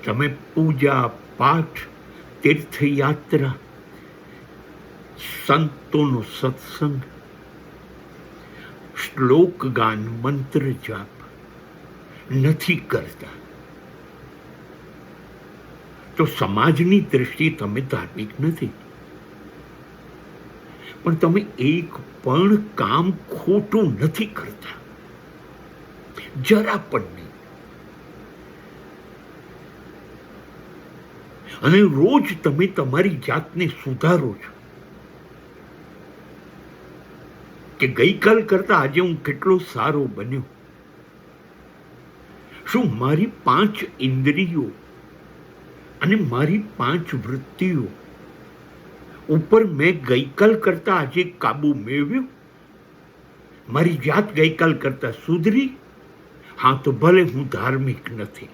તમે પૂજા પાઠ, તીર્થયાત્રા, સંતોનો સત્સંગ, શ્લોક ગાન, મંત્ર જાપ નથી કરતા તો સમાજની દ્રષ્ટિએ તમે ધાર્મિક નથી. પણ તમે એક પણ કામ ખોટું નથી કરતા, જરા પણ નહીં. અને રોજ તમે તમારી જાતને સુધારો છો કે ગઈકાલ કરતા આજે હું કેટલો સારો બન્યો. શું મારી 5 ઇન્દ્રિયો અને મારી 5 વૃત્તિઓ ઉપર મેં ગઈકાલ કરતા આજે કાબુ મેળવ્યો? મારી જાત ગઈકાલ કરતા સુધરી? હા, તો ભલે હું ધાર્મિક નથી.